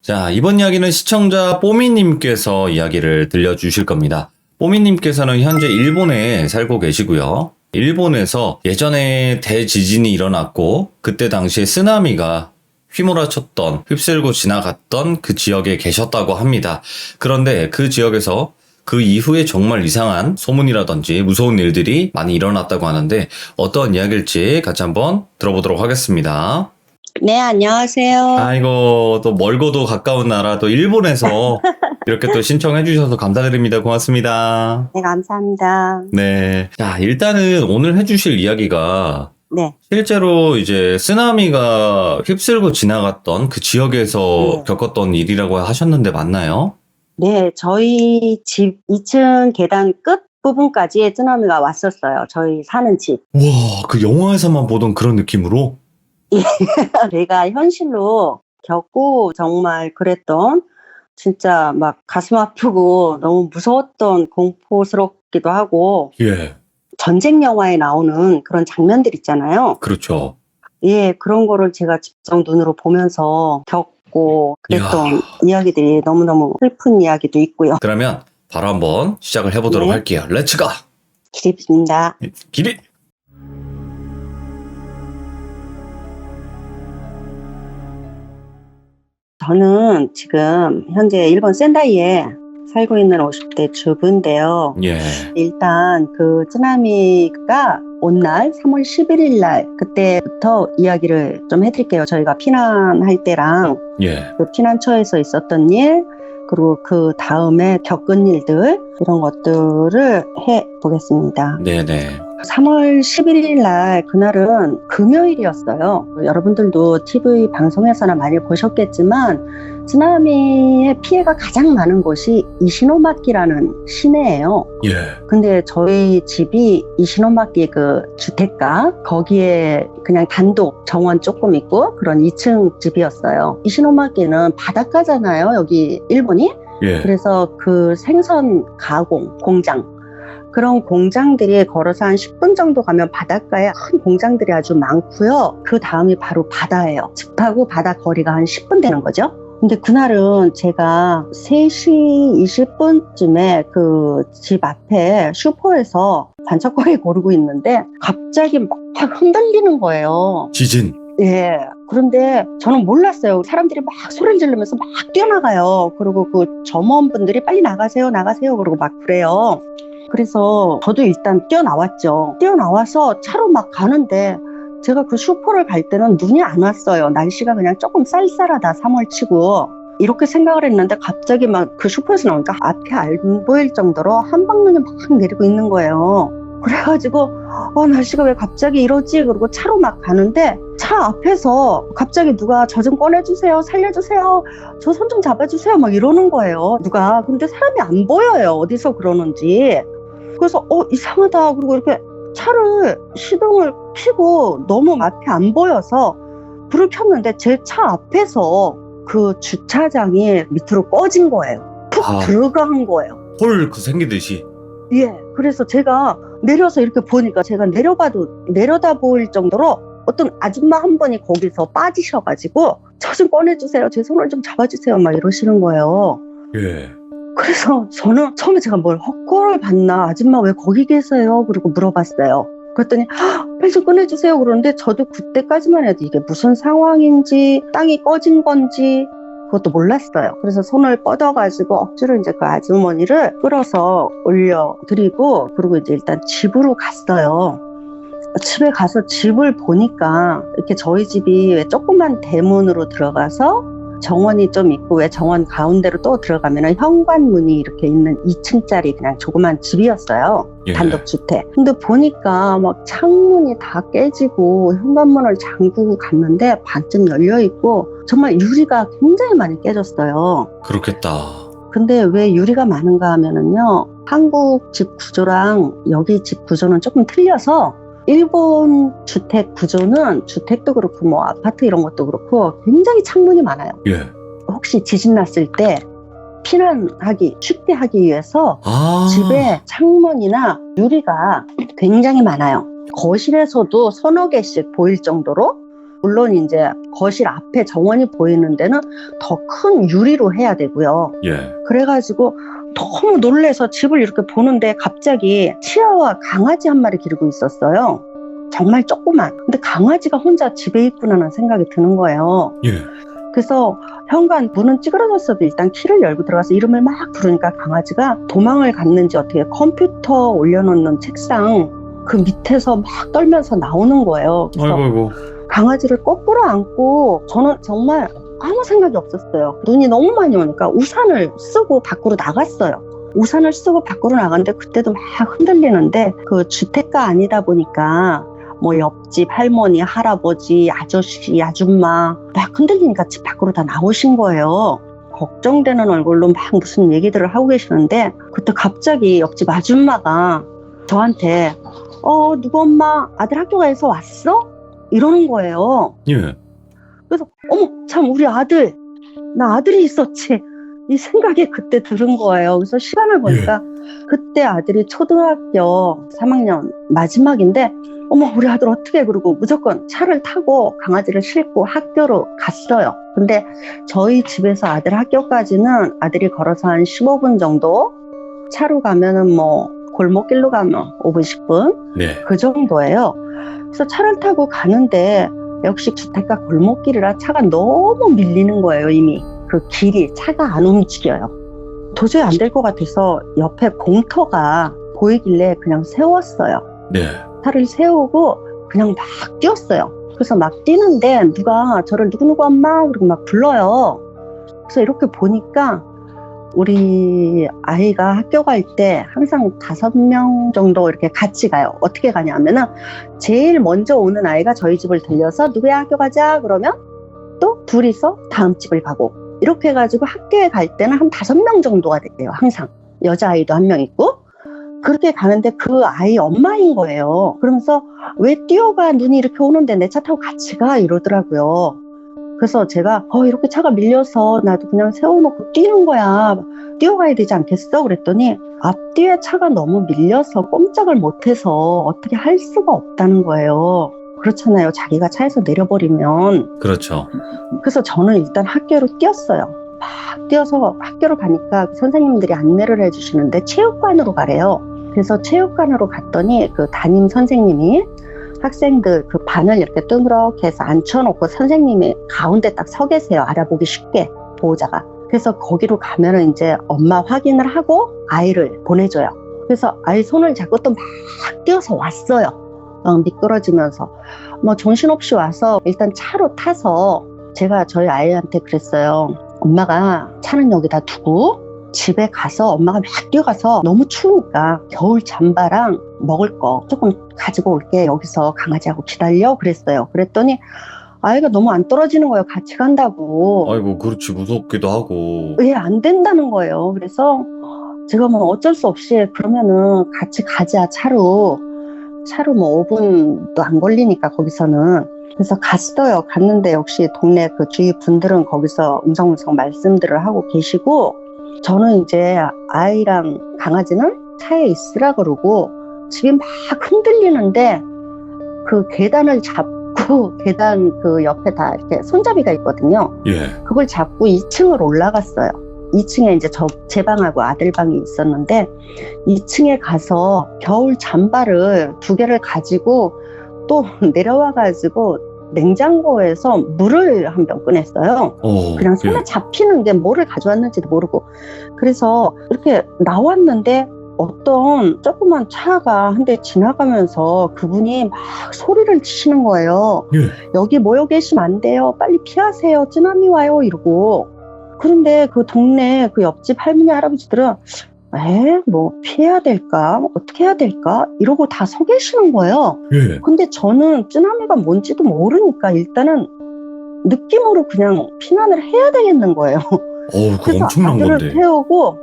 자, 이번 이야기는 시청자 뽀미님께서 이야기를 들려주실 겁니다. 뽀미님께서는 현재 일본에 살고 계시고요. 일본에서 예전에 대지진이 일어났고 그때 당시에 쓰나미가 휘몰아쳤던, 휩쓸고 지나갔던 그 지역에 계셨다고 합니다. 그런데 그 지역에서 그 이후에 정말 이상한 소문이라든지 무서운 일들이 많이 일어났다고 하는데 어떤 이야기일지 같이 한번 들어보도록 하겠습니다. 네, 안녕하세요. 아이고, 또 멀고도 가까운 나라, 또 일본에서 이렇게 또 신청해 주셔서 감사드립니다. 고맙습니다. 네, 감사합니다. 네. 자, 일단은 오늘 해주실 이야기가 네, 실제로 이제 쓰나미가 휩쓸고 지나갔던 그 지역에서 네. 겪었던 일이라고 하셨는데 맞나요? 네, 저희 집 2층 계단 끝 부분까지 쓰나미가 왔었어요. 저희 사는 집. 와, 그 영화에서만 보던 그런 느낌으로? 내가 현실로 겪고 정말 그랬던 진짜 막 가슴 아프고 너무 무서웠던 공포스럽기도 하고 예, 전쟁 영화에 나오는 그런 장면들 있잖아요. 그렇죠. 예, 그런 거를 제가 직접 눈으로 보면서 겪고 그랬던 이야기들이 너무너무 슬픈 이야기도 있고요. 그러면 바로 한번 시작을 해보도록 네. 할게요. 렛츠고! 기립니다. 길이! 저는 지금 현재 일본 센다이에 살고 있는 50대 주부인데요. 예, 일단 그 쓰나미가 온 날 3월 11일 날 그때부터 이야기를 좀 해드릴게요. 저희가 피난할 때랑 예. 그 피난처에서 있었던 일 그리고 그 다음에 겪은 일들 이런 것들을 해보겠습니다. 네네. 3월 11일 날 그날은 금요일이었어요. 여러분들도 TV 방송에서나 많이 보셨겠지만 쓰나미의 피해가 가장 많은 곳이 이시노마키라는 시내예요. 예. 근데 저희 집이 이시노마키 그 주택가 거기에 그냥 단독 정원 조금 있고 그런 2층 집이었어요. 이시노마키는 바닷가잖아요. 여기 일본이. 예. 그래서 그 생선 가공 공장 그런 공장들이 걸어서 한 10분 정도 가면 바닷가에 큰 공장들이 아주 많고요. 그 다음이 바로 바다예요. 집하고 바다 거리가 한 10분 되는 거죠. 근데 그날은 제가 3시 20분쯤에 그 집 앞에 슈퍼에서 반짝거리 고르고 있는데 갑자기 막 흔들리는 거예요. 지진. 예. 그런데 저는 몰랐어요. 사람들이 막 소리를 지르면서 막 뛰어나가요. 그리고 그 점원분들이 빨리 나가세요, 나가세요. 그러고 막 그래요. 그래서 저도 일단 뛰어나왔죠. 뛰어나와서 차로 막 가는데 제가 그 슈퍼를 갈 때는 눈이 안 왔어요. 날씨가 그냥 조금 쌀쌀하다, 3월 치고. 이렇게 생각을 했는데 갑자기 막 그 슈퍼에서 나오니까 앞이 안 보일 정도로 한방눈이 막 내리고 있는 거예요. 그래가지고 날씨가 왜 갑자기 이러지? 그러고 차로 막 가는데 차 앞에서 갑자기 누가 저 좀 꺼내주세요, 살려주세요, 저 손 좀 잡아주세요 막 이러는 거예요. 누가. 근데 사람이 안 보여요. 어디서 그러는지. 그래서 이상하다. 그리고 이렇게 차를 시동을 켜고 너무 앞이 안 보여서 불을 켰는데 제 차 앞에서 그 주차장이 밑으로 꺼진 거예요. 푹 들어간 거예요. 홀 그 생기듯이. 예. 그래서 제가 내려서 이렇게 보니까 제가 내려다 보일 정도로 어떤 아줌마 한 분이 거기서 빠지셔가지고 저 좀 꺼내주세요. 제 손을 좀 잡아주세요. 막 이러시는 거예요. 예. 그래서 저는 처음에 제가 뭘 헛걸을 봤나, 아줌마 왜 거기 계세요? 그리고 물어봤어요. 그랬더니 빨리 좀 꺼내주세요. 그러는데 저도 그때까지만 해도 이게 무슨 상황인지 땅이 꺼진 건지 그것도 몰랐어요. 그래서 손을 뻗어가지고 억지로 이제 그 아주머니를 끌어서 올려드리고 그리고 이제 일단 집으로 갔어요. 집에 가서 집을 보니까 이렇게 저희 집이 왜 조그만 대문으로 들어가서 정원이 좀 있고 왜 정원 가운데로 또 들어가면 현관문이 이렇게 있는 2층짜리 그냥 조그만 집이었어요. 예. 단독주택. 근데 보니까 막 창문이 다 깨지고 현관문을 잠그고 갔는데 반쯤 열려있고 정말 유리가 굉장히 많이 깨졌어요. 그렇겠다. 근데 왜 유리가 많은가 하면은요, 한국 집 구조랑 여기 집 구조는 조금 틀려서 일본 주택 구조는 주택도 그렇고 뭐 아파트 이런 것도 그렇고 굉장히 창문이 많아요. 예. 혹시 지진 났을 때 피난하기 쉽게 하기 위해서 집에 창문이나 유리가 굉장히 많아요. 거실에서도 서너 개씩 보일 정도로 물론 이제 거실 앞에 정원이 보이는 데는 더 큰 유리로 해야 되고요. 예. 그래가지고 너무 놀래서 집을 이렇게 보는데 갑자기 치아와 강아지 한 마리 기르고 있었어요. 정말 조그만. 근데 강아지가 혼자 집에 있구나라는 생각이 드는 거예요. 예. 그래서 현관 문은 찌그러졌어도 일단 키를 열고 들어가서 이름을 막 부르니까 강아지가 도망을 갔는지 어떻게 컴퓨터 올려놓는 책상 그 밑에서 막 떨면서 나오는 거예요. 그래서 아이고. 강아지를 거꾸로 안고 저는 정말 아무 생각이 없었어요. 눈이 너무 많이 오니까 우산을 쓰고 밖으로 나갔어요. 우산을 쓰고 밖으로 나갔는데 그때도 막 흔들리는데 그 주택가 아니다 보니까 뭐 옆집 할머니, 할아버지, 아저씨, 아줌마 막 흔들리니까 집 밖으로 다 나오신 거예요. 걱정되는 얼굴로 막 무슨 얘기들을 하고 계시는데 그때 갑자기 옆집 아줌마가 저한테 누구 엄마 아들 학교 가서 왔어? 이러는 거예요. 예. 그래서 어머 참 우리 아들 나 아들이 있었지 이 생각이 그때 들은 거예요. 그래서 시간을 보니까 그때 아들이 초등학교 3학년 마지막인데 어머 우리 아들 어떻게 그러고 무조건 차를 타고 강아지를 싣고 학교로 갔어요. 근데 저희 집에서 아들 학교까지는 아들이 걸어서 한 15분 정도 차로 가면은 뭐 골목길로 가면 5분 10분 네. 그 정도예요. 그래서 차를 타고 가는데 역시 주택가 골목길이라 차가 너무 밀리는 거예요. 이미 그 길이 차가 안 움직여요. 도저히 안 될 것 같아서 옆에 공터가 보이길래 그냥 세웠어요. 네. 차를 세우고 그냥 막 뛰었어요. 그래서 막 뛰는데 누가 저를 누구누구 엄마 그러고 막 불러요. 그래서 이렇게 보니까 우리 아이가 학교 갈 때 항상 5명 정도 이렇게 같이 가요. 어떻게 가냐면은 제일 먼저 오는 아이가 저희 집을 들려서 누구야 학교 가자 그러면 또 둘이서 다음 집을 가고 이렇게 해가지고 학교에 갈 때는 한 5명 정도가 돼요. 항상 여자아이도 1명 있고 그렇게 가는데 그 아이 엄마인 거예요. 그러면서 왜 뛰어가 눈이 이렇게 오는데 내 차 타고 같이 가 이러더라고요. 그래서 제가 이렇게 차가 밀려서 나도 그냥 세워놓고 뛰는 거야. 뛰어가야 되지 않겠어? 그랬더니 앞뒤에 차가 너무 밀려서 꼼짝을 못해서 어떻게 할 수가 없다는 거예요. 그렇잖아요. 자기가 차에서 내려버리면. 그렇죠. 그래서 저는 일단 학교로 뛰었어요. 막 뛰어서 학교로 가니까 선생님들이 안내를 해주시는데 체육관으로 가래요. 그래서 체육관으로 갔더니 그 담임 선생님이 학생들 그 반을 이렇게 둥그렇게 해서 앉혀놓고 선생님이 가운데 딱 서 계세요. 알아보기 쉽게 보호자가. 그래서 거기로 가면은 이제 엄마 확인을 하고 아이를 보내줘요. 그래서 아이 손을 잡고 또 막 뛰어서 왔어요. 미끄러지면서 뭐 정신없이 와서 일단 차로 타서 제가 저희 아이한테 그랬어요. 엄마가 차는 여기다 두고 집에 가서 엄마가 막 뛰어가서 너무 추우니까 겨울 잠바랑 먹을 거 조금 가지고 올게. 여기서 강아지하고 기다려 그랬어요. 그랬더니 아이가 너무 안 떨어지는 거예요. 같이 간다고. 아이고, 그렇지. 무섭기도 하고. 왜 안 된다는 거예요. 그래서 제가 뭐 어쩔 수 없이 그러면은 같이 가자. 차로 뭐 5분도 안 걸리니까 거기서는. 그래서 갔어요. 갔는데 역시 동네 그 주위 분들은 거기서 웅성웅성 말씀들을 하고 계시고 저는 이제 아이랑 강아지는 차에 있으라 그러고 집이 막 흔들리는데 그 계단을 잡고 계단 그 옆에 다 이렇게 손잡이가 있거든요. 예. 그걸 잡고 2층을 올라갔어요. 2층에 이제 제 방하고 아들 방이 있었는데 2층에 가서 겨울 잠바를 2개를 가지고 또 내려와가지고 냉장고에서 물을 한 병 꺼냈어요. 그냥 손에 잡히는 게 뭐를 가져왔는지도 모르고. 그래서 이렇게 나왔는데 어떤 조그만 차가 한 대 지나가면서 그분이 막 소리를 치시는 거예요. 예. 여기 모여 계시면 안 돼요. 빨리 피하세요. 쓰나미 와요. 이러고. 그런데 그 동네 그 옆집 할머니 할아버지들은 뭐 피해야 될까? 어떻게 해야 될까? 이러고 다 서 계시는 거예요. 예. 근데 저는 쓰나미가 뭔지도 모르니까 일단은 느낌으로 그냥 피난을 해야 되겠는 거예요. 그거 그래서 엄청난 아들을 건데. 태우고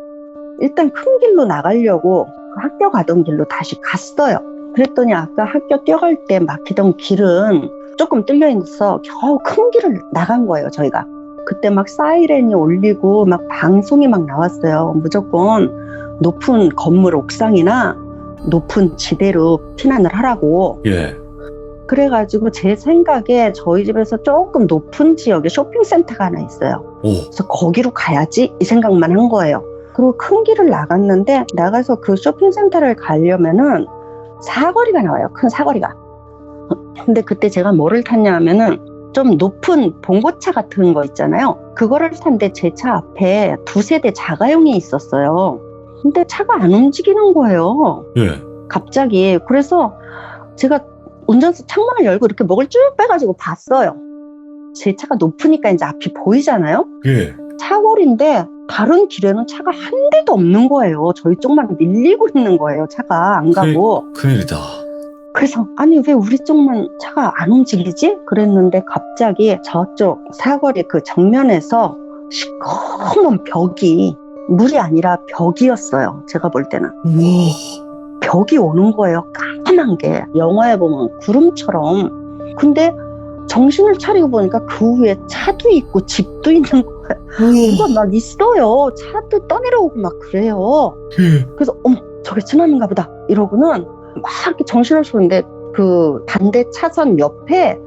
일단 큰 길로 나가려고 그 학교 가던 길로 다시 갔어요. 그랬더니 아까 학교 뛰어갈 때 막히던 길은 조금 뚫려 있어서 겨우 큰 길을 나간 거예요, 저희가. 그때 막 사이렌이 울리고 막 방송이 막 나왔어요. 무조건 높은 건물 옥상이나 높은 지대로 피난을 하라고. 예. 그래가지고 제 생각에 저희 집에서 조금 높은 지역에 쇼핑센터가 하나 있어요. 오. 그래서 거기로 가야지 이 생각만 한 거예요. 그리고 큰 길을 나갔는데 나가서 그 쇼핑센터를 가려면은 사거리가 나와요. 큰 사거리가. 근데 그때 제가 뭐를 탔냐 하면은 좀 높은 봉고차 같은 거 있잖아요. 그거를 탔는데 제 차 앞에 2세대 자가용이 있었어요. 근데 차가 안 움직이는 거예요. 예. 갑자기. 그래서 제가 운전석 창문을 열고 이렇게 목을 쭉 빼가지고 봤어요. 제 차가 높으니까 이제 앞이 보이잖아요. 예. 사거리인데 다른 길에는 차가 한 대도 없는 거예요. 저희 쪽만 밀리고 있는 거예요. 차가 안 가고. 큰일이다. 그래서 아니 왜 우리 쪽만 차가 안 움직이지? 그랬는데 갑자기 저쪽 사거리 그 정면에서 시커먼 벽이, 물이 아니라 벽이었어요. 제가 볼 때는. 우와. 벽이 오는 거예요. 까만 게. 영화에 보면 구름처럼. 근데 정신을 차리고 보니까 그 위에 차도 있고 집도 있는 거예요. 뭐가 막 있어요. 차도 떠내려오고 막 그래요. 예. 그래서 어머 저게 쓰나미인가 보다 이러고는 막 이렇게 정신을 차리는데 그 반대 차선 옆에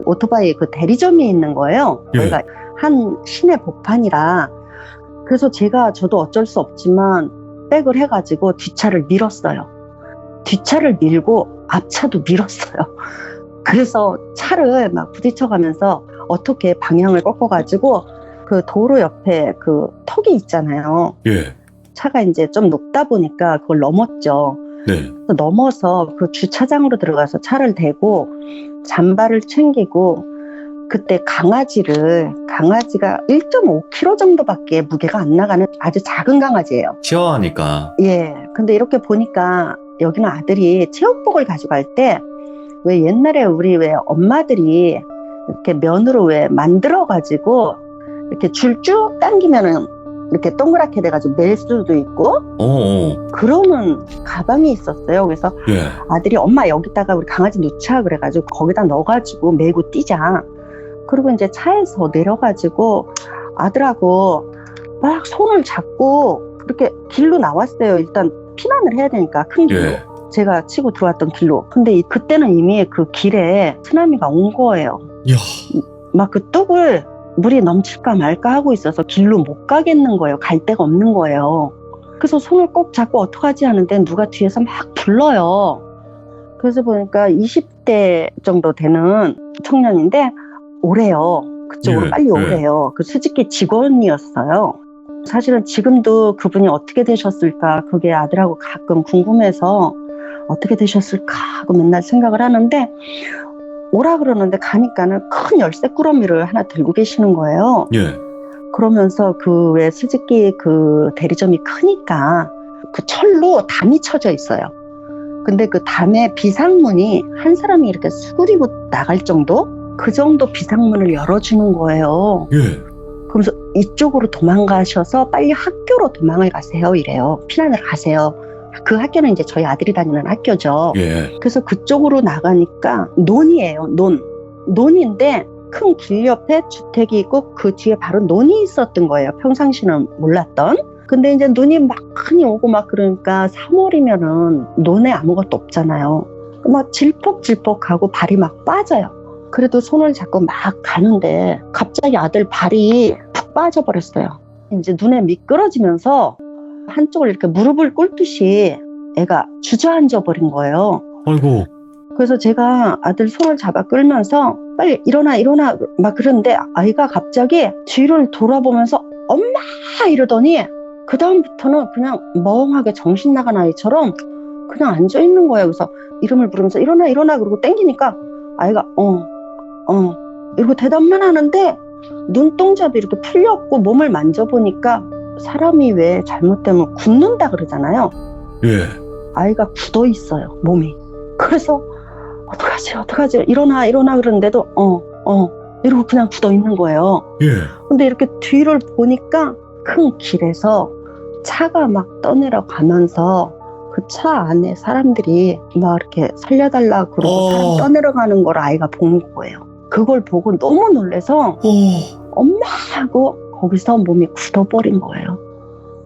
오토바이 그 대리점이 있는 거예요. 예. 거기가 한 시내 복판이라. 그래서 저도 어쩔 수 없지만 백을 해가지고 뒷차를 밀었어요. 뒷차를 밀고 앞차도 밀었어요. 그래서 차를 막 부딪혀가면서 어떻게 방향을 꺾어가지고 그 도로 옆에 그 턱이 있잖아요. 예. 차가 이제 좀 높다 보니까 그걸 넘었죠. 네. 넘어서 그 주차장으로 들어가서 차를 대고 잠바를 챙기고, 그때 강아지가 1.5kg 정도밖에 무게가 안 나가는 아주 작은 강아지예요. 치와하니까. 예. 근데 이렇게 보니까 여기는 아들이 체육복을 가져갈 때 왜 옛날에 우리 왜 엄마들이 이렇게 면으로 왜 만들어가지고 이렇게 줄 쭉 당기면은 이렇게 동그랗게 돼가지고 멜 수도 있고 오. 그러는 가방이 있었어요. 그래서 예. 아들이 엄마 여기다가 우리 강아지 놓자 그래가지고 거기다 넣어가지고 메고 뛰자. 그리고 이제 차에서 내려가지고 아들하고 막 손을 잡고 그렇게 길로 나왔어요. 일단 피난을 해야 되니까 큰 길로. 예. 제가 치고 들어왔던 길로. 근데 그때는 이미 그 길에 쓰나미가 온 거예요. 이야. 막 그 뚝을 물이 넘칠까 말까 하고 있어서 길로 못 가겠는 거예요. 갈 데가 없는 거예요. 그래서 손을 꼭 잡고 어떡하지 하는데 누가 뒤에서 막 불러요. 그래서 보니까 20대 정도 되는 청년인데 오래요. 그쪽으로 예, 빨리 예. 오래요. 그 수직기 직원이었어요. 사실은 지금도 그분이 어떻게 되셨을까 그게 아들하고 가끔 궁금해서 어떻게 되셨을까 하고 맨날 생각을 하는데 오라 그러는데 가니까는 큰 열쇠 꾸러미를 하나 들고 계시는 거예요. 예. 그러면서 그 왜 수직기 그 대리점이 크니까 그 철로 담이 쳐져 있어요. 근데 그 담에 비상문이 한 사람이 이렇게 수그리고 나갈 정도? 그 정도 비상문을 열어주는 거예요. 예. 그러면서 이쪽으로 도망가셔서 빨리 학교로 도망을 가세요 이래요. 피난을 가세요. 그 학교는 이제 저희 아들이 다니는 학교죠. 예. 그래서 그쪽으로 나가니까 논이에요. 논인데 큰 길 옆에 주택이 있고 그 뒤에 바로 논이 있었던 거예요. 평상시는 몰랐던. 근데 이제 눈이 막 많이 오고 막 그러니까 3월이면은 논에 아무것도 없잖아요. 막 질퍽질퍽하고 발이 막 빠져요. 그래도 손을 잡고 막 가는데 갑자기 아들 발이 푹 빠져버렸어요. 이제 눈에 미끄러지면서 한쪽을 이렇게 무릎을 꿇듯이 애가 주저앉아 버린 거예요. 아이고. 그래서 제가 아들 손을 잡아 끌면서 빨리 일어나 막 그러는데 아이가 갑자기 뒤를 돌아보면서 엄마 이러더니 그 다음부터는 그냥 멍하게 정신 나간 아이처럼 그냥 앉아 있는 거예요. 그래서 이름을 부르면서 일어나 그러고 땡기니까 아이가 이러고 대답만 하는데 눈동자도 이렇게 풀렸고 몸을 만져보니까 사람이 왜 잘못되면 굳는다 그러잖아요. 예. 아이가 굳어 있어요, 몸이. 그래서 어떡하지 일어나 그러는데도 이러고 그냥 굳어 있는 거예요. 예. 근데 이렇게 뒤를 보니까 큰 길에서 차가 막 떠내려가면서 그 차 안에 사람들이 막 이렇게 살려달라 그러고 사람 떠내려가는 걸 아이가 본 거예요. 그걸 보고 너무 놀라서 엄마 하고 거기서 몸이 굳어버린 거예요.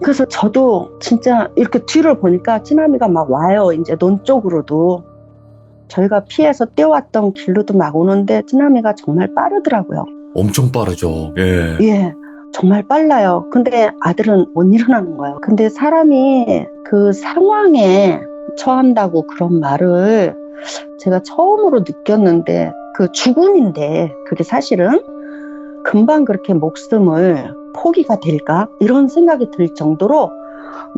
그래서 저도 진짜 이렇게 뒤를 보니까 쓰나미가 막 와요. 이제 논 쪽으로도. 저희가 피해서 뛰어왔던 길로도 막 오는데 쓰나미가 정말 빠르더라고요. 엄청 빠르죠. 예. 예, 정말 빨라요. 근데 아들은 못 일어나는 거예요. 근데 사람이 그 상황에 처한다고 그런 말을 제가 처음으로 느꼈는데, 그 죽음인데 그게 사실은 금방 그렇게 목숨을 포기가 될까? 이런 생각이 들 정도로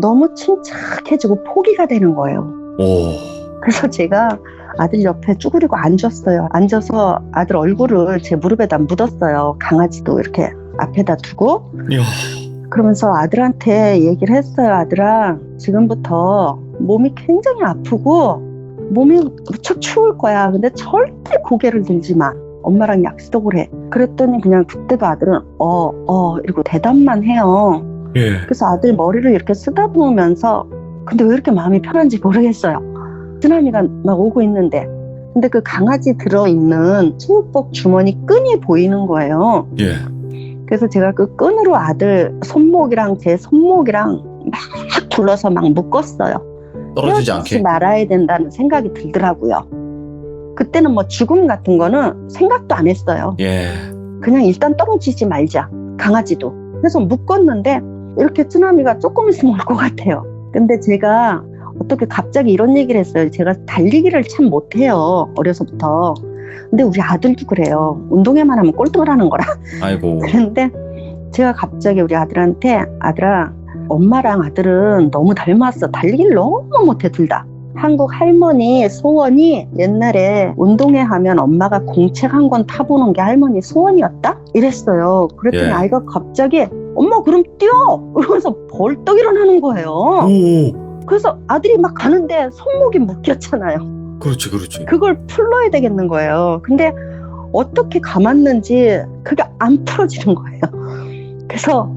너무 침착해지고 포기가 되는 거예요. 오. 그래서 제가 아들 옆에 쭈그리고 앉았어요. 앉아서 아들 얼굴을 제 무릎에다 묻었어요. 강아지도 이렇게 앞에다 두고. 이야. 그러면서 아들한테 얘기를 했어요. 아들아, 지금부터 몸이 굉장히 아프고 몸이 무척 추울 거야. 근데 절대 고개를 들지 마. 엄마랑 약속을 해. 그랬더니 그냥 그때도 아들은 이러고 대답만 해요. 예. 그래서 아들 머리를 이렇게 쓰다보면서, 근데 왜 이렇게 마음이 편한지 모르겠어요. 쓰나미가 막 오고 있는데, 근데 그 강아지 들어있는 체육복 주머니 끈이 보이는 거예요. 예. 그래서 제가 그 끈으로 아들 손목이랑 제 손목이랑 막 둘러서 막 묶었어요. 떨어지지 헤어지지 않게. 말아야 된다는 생각이 들더라고요. 그때는 뭐 죽음 같은 거는 생각도 안 했어요. 예. 그냥 일단 떨어지지 말자. 강아지도. 그래서 묶었는데 이렇게 쓰나미가 조금 있으면 올 것 같아요. 근데 제가 어떻게 갑자기 이런 얘기를 했어요. 제가 달리기를 참 못해요. 어려서부터. 근데 우리 아들도 그래요. 운동회만 하면 꼴등을 하는 거라. 아이고. 그런데 제가 갑자기 우리 아들한테, 아들아, 엄마랑 아들은 너무 닮았어. 달리기를 너무 못해, 둘 다. 한국 할머니 소원이 옛날에 운동회 하면 엄마가 공책 한 권 타보는 게 할머니 소원이었다? 이랬어요. 그랬더니 예. 아이가 갑자기 엄마 그럼 뛰어! 이러면서 벌떡 일어나는 거예요. 오. 그래서 아들이 막 가는데 손목이 묶였잖아요. 그렇지, 그렇지. 그걸 풀러야 되겠는 거예요. 근데 어떻게 감았는지 그게 안 풀어지는 거예요. 그래서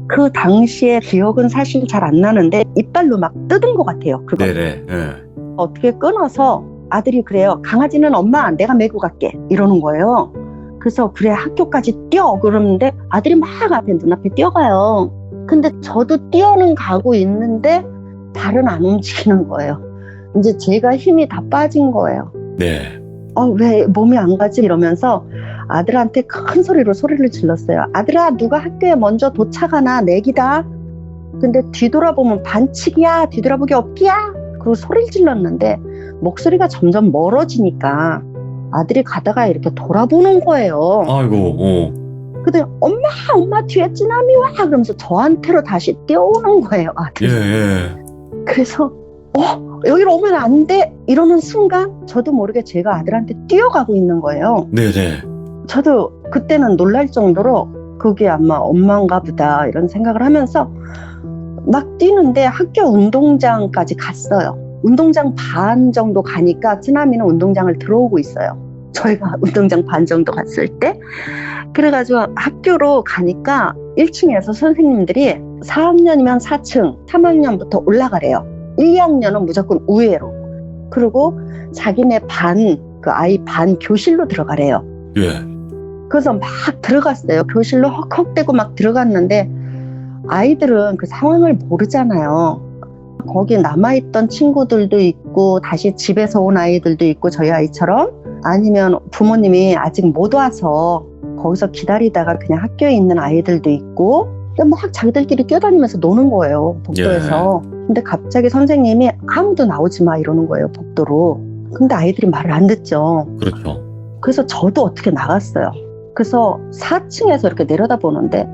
그 당시에 기억은 사실 잘 안 나는데 이빨로 막 뜯은 것 같아요. 그거. 네네. 예. 어떻게 끊어서 아들이 그래요. 강아지는 엄마 내가 메고 갈게 이러는 거예요. 그래서 그래 학교까지 뛰어 그러는데 아들이 막 앞에 눈앞에 뛰어가요. 근데 저도 뛰어는 가고 있는데 발은 안 움직이는 거예요. 이제 제가 힘이 다 빠진 거예요. 네. 왜 몸이 안 가지 이러면서 아들한테 큰 소리로 소리를 질렀어요. 아들아, 누가 학교에 먼저 도착하나 내기다. 근데 뒤돌아보면 반칙이야. 뒤돌아보기 없기야. 그리고 소리를 질렀는데 목소리가 점점 멀어지니까 아들이 가다가 이렇게 돌아보는 거예요. 아이고. 근데 엄마 뒤에 쓰나미 와 그러면서 저한테로 다시 뛰어오는 거예요, 아들이. 예. 그래서 여기로 오면 안 돼 이러는 순간 저도 모르게 제가 아들한테 뛰어가고 있는 거예요. 네네. 저도 그때는 놀랄 정도로 그게 아마 엄마인가 보다 이런 생각을 하면서 막 뛰는데 학교 운동장까지 갔어요. 운동장 반 정도 가니까 쓰나미는 운동장을 들어오고 있어요. 저희가 운동장 반 정도 갔을 때. 그래가지고 학교로 가니까 1층에서 선생님들이 4학년이면 4층, 3학년부터 올라가래요. 1, 2학년은 무조건 우회로. 그리고 자기네 그 아이 반 교실로 들어가래요. 예. 그래서 막 들어갔어요. 교실로 헉헉대고 막 들어갔는데 아이들은 그 상황을 모르잖아요. 거기 남아있던 친구들도 있고 다시 집에서 온 아이들도 있고 저희 아이처럼, 아니면 부모님이 아직 못 와서 거기서 기다리다가 그냥 학교에 있는 아이들도 있고, 막 자기들끼리 뛰어다니면서 노는 거예요, 복도에서. 근데 갑자기 선생님이 아무도 나오지 마 이러는 거예요, 복도로. 근데 아이들이 말을 안 듣죠. 그렇죠. 그래서 저도 어떻게 나갔어요. 그래서 4층에서 이렇게 내려다보는데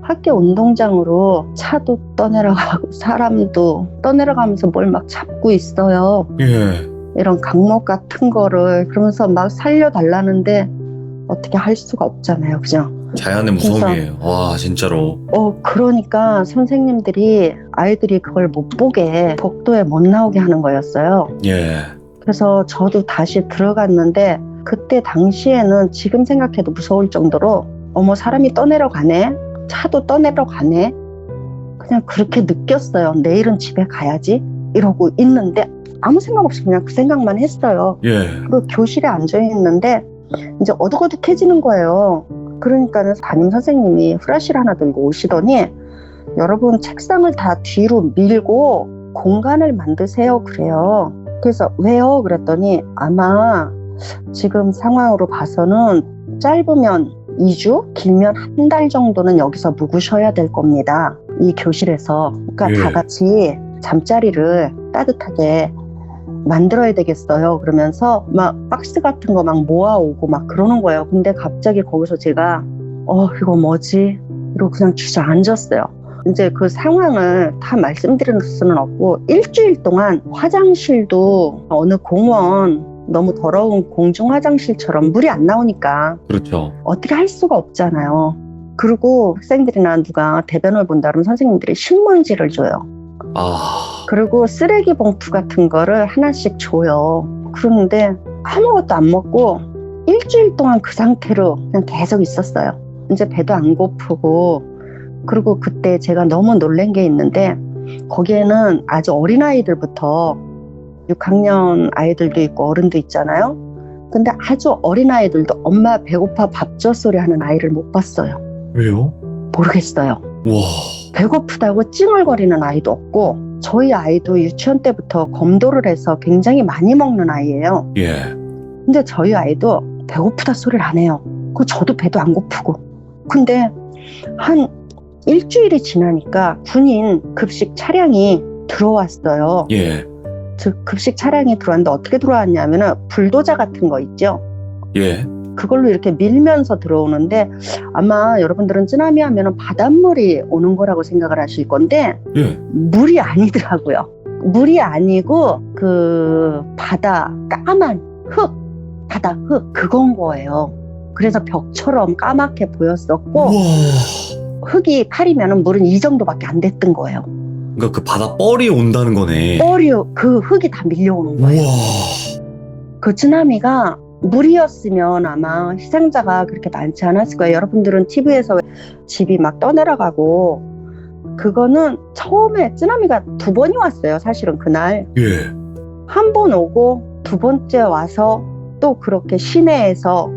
학교 운동장으로 차도 떠내려가고 사람도 떠내려가면서 뭘 막 잡고 있어요. 예. 이런 강목 같은 거를. 그러면서 막 살려달라는데 어떻게 할 수가 없잖아요, 그죠? 자연의 무서움이에요. 와, 진짜로. 그러니까 선생님들이 아이들이 그걸 못 보게 복도에 못 나오게 하는 거였어요. 예. 그래서 저도 다시 들어갔는데 그때 당시에는 지금 생각해도 무서울 정도로 어머 사람이 떠내려가네, 차도 떠내려가네, 그냥 그렇게 느꼈어요. 내일은 집에 가야지 이러고 있는데 아무 생각 없이 그냥 그 생각만 했어요. 예. 그 교실에 앉아있는데 이제 어둑어둑해지는 거예요. 그러니까는 담임 선생님이 후라시를 하나 들고 오시더니 여러분 책상을 다 뒤로 밀고 공간을 만드세요 그래요. 그래서 왜요? 그랬더니 아마 지금 상황으로 봐서는 짧으면 2주, 길면 한 달 정도는 여기서 묵으셔야 될 겁니다. 이 교실에서. 그러니까 예. 다 같이 잠자리를 따뜻하게 만들어야 되겠어요. 그러면서 막 박스 같은 거 막 모아오고 막 그러는 거예요. 근데 갑자기 거기서 제가 이거 뭐지? 이러고 그냥 주저앉았어요. 이제 그 상황을 다 말씀드릴 수는 없고 일주일 동안 화장실도 어느 공원 너무 더러운 공중 화장실처럼 물이 안 나오니까 그렇죠. 어떻게 할 수가 없잖아요. 그리고 학생들이나 누가 대변을 본다 그러면 선생님들이 신문지를 줘요. 아, 그리고 쓰레기 봉투 같은 거를 하나씩 줘요. 그런데 아무것도 안 먹고 일주일 동안 그 상태로 그냥 계속 있었어요. 이제 배도 안 고프고. 그리고 그때 제가 너무 놀란 게 있는데 거기에는 아주 어린아이들부터 6학년 아이들도 있고 어른도 있잖아요. 근데 아주 어린아이들도 엄마 배고파 밥 줘 소리 하는 아이를 못 봤어요. 왜요? 모르겠어요. 와, 배고프다고 찡얼거리는 아이도 없고 저희 아이도 유치원 때부터 검도를 해서 굉장히 많이 먹는 아이예요. 예, 근데 저희 아이도 배고프다 소리를 안 해요. 그 저도 배도 안 고프고. 근데 한 일주일이 지나니까 군인 급식 차량이 들어왔어요. 예, 즉 급식 차량이 들어왔는데 어떻게 들어왔냐면은 불도저 같은 거 있죠. 예, 그걸로 이렇게 밀면서 들어오는데 아마 여러분들은 쓰나미 하면은 바닷물이 오는 거라고 생각을 하실 건데 예. 물이 아니더라고요. 물이 아니고 그 바다 까만 바다 흙 그건 거예요. 그래서 벽처럼 까맣게 보였었고 우와. 흙이 파리면은 물은 이 정도밖에 안 됐던 거예요. 그러니까 그 바다 뻘이 온다는 거네. 그 흙이 다 밀려오는 거예요. 우와. 그 쓰나미가 물이었으면 아마 희생자가 그렇게 많지 않았을 거예요. 여러분들은 TV에서 집이 막 떠내려가고 그거는 처음에 쓰나미가 2번이 왔어요. 사실은 그날 예. 한 번 오고 두 번째 와서 또 그렇게 시내에서